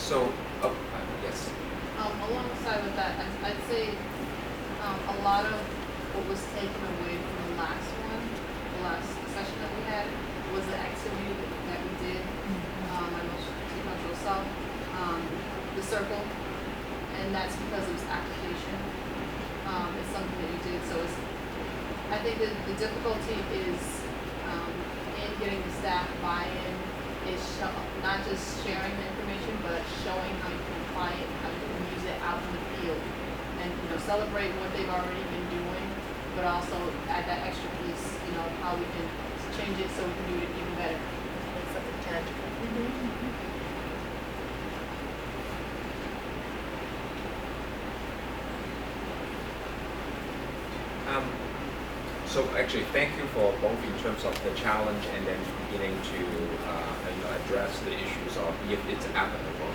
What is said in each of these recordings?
So, oh, yes. Alongside with that, I'd say a lot of what was taken away from the last one, the last session that we had, was the activity that we did. I know she knows yourself, the circle, and that's because it was application. It's something that you did. So I think that the difficulty is in getting the staff buy-in. Is not just sharing the information, but showing how you can apply it, how you can use it out in the field, and celebrate what they've already been doing, but also add that extra piece, how we can change it so we can do it even better. Make something tangible. So actually, thank you for both in terms of the challenge and then beginning to address the issues of if it's applicable.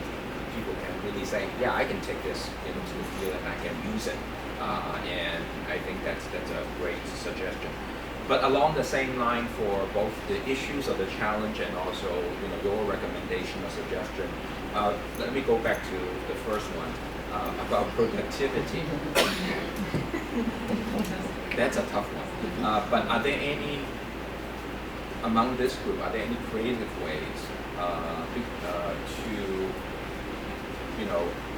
People can really say, yeah, I can take this to the field and I can use it. And I think that's a great suggestion. But along the same line for both the issues of the challenge and also your recommendation or suggestion, let me go back to the first one about productivity. That's a tough one. But are there any, among this group, are there any creative ways to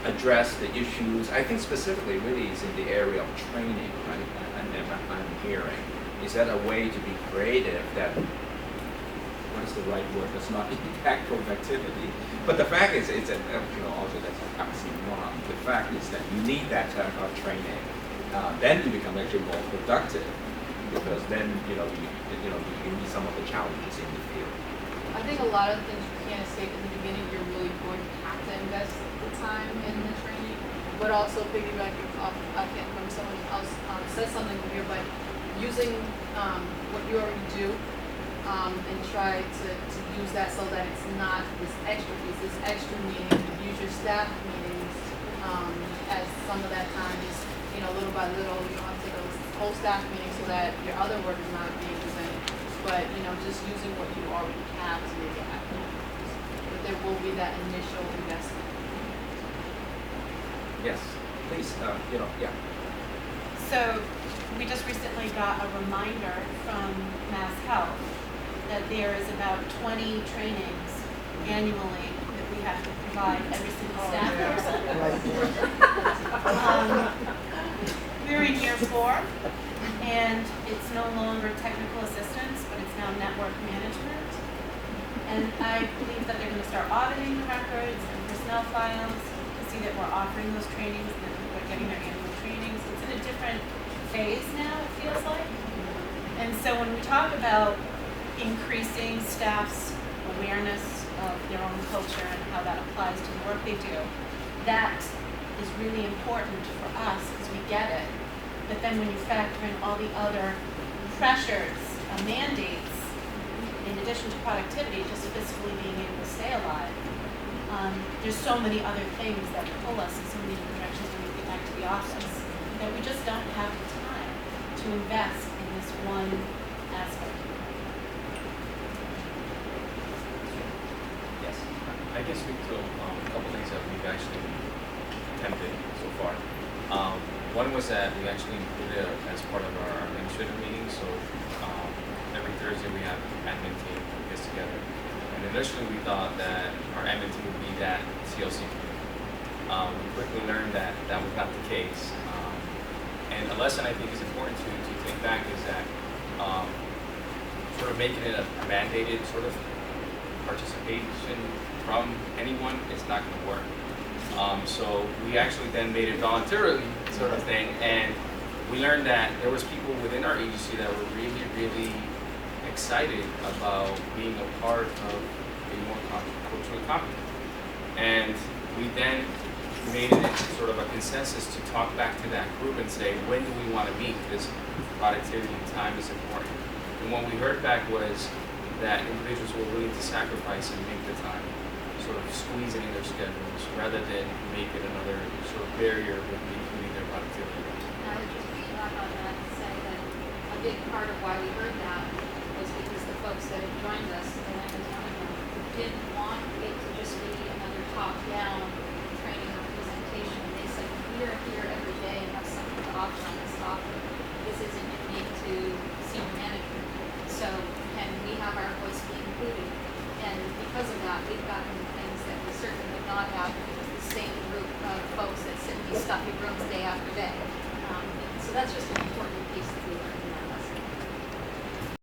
address the issues? I think specifically really is in the area of training, right? And I'm hearing. Is that a way to be creative that, what is the right word, does not impact productivity? But the fact is, it's also that's an oxymoron. The fact is that you need that type of training. Then you become actually more productive, because then you meet some of the challenges in the field. I think a lot of things you can't escape in the beginning. You're really going to have to invest the time in the training, but also piggybacking off. I can't remember someone else said something here, but using what you already do and try to use that so that it's not this extra piece, this extra meeting. Use your staff meetings as some of that time is. Little by little, you don't have to take those whole staff meetings so that your other work is not being presented. But just using what you already have to make it happen. But there will be that initial investment. Yes, please. Yeah. So we just recently got a reminder from Mass Health that there is about 20 trainings annually that we have to provide every single staff person. We're in year 4, and it's no longer technical assistance, but it's now network management. And I believe that they're going to start auditing the records and personnel files to see that we're offering those trainings and that people are getting their annual trainings. It's in a different phase now, it feels like. And so when we talk about increasing staff's awareness of their own culture and how that applies to the work they do, that is really important for us because we get it. But then when you factor in all the other pressures, mandates, in addition to productivity, just physically being able to stay alive, there's so many other things that pull us in so many different directions when we get back to the office that we just don't have the time to invest in this one aspect. Yes. I can speak to a couple things that we've actually attempted so far. One was that we actually included it as part of our administrative meeting. So every Thursday we have admin team that gets together. And initially we thought that our admin team would be that CLC committee. We quickly learned that that was not the case. And a lesson I think is important to take back is that sort of making it a mandated sort of participation from anyone is not going to work. So we actually then made it voluntarily sort of thing, and we learned that there was people within our agency that were really, really excited about being a part of being more culturally competent. And we then made it sort of a consensus to talk back to that group and say, when do we want to meet? Because productivity and time is important. And what we heard back was that individuals were willing to sacrifice and make the time, sort of squeeze it in their schedules rather than make it another sort of barrier with meeting their productivity. I would just piggyback on that and say that a big part of why we heard that was because the folks that had joined us, and I was one of them, didn't want it to just be another talk. down training or presentation, and they said, we are here every day and have something to offer on this topic. This isn't unique to senior management. So can we have our voice be included? And because of that, we've gotten things that we certainly would not have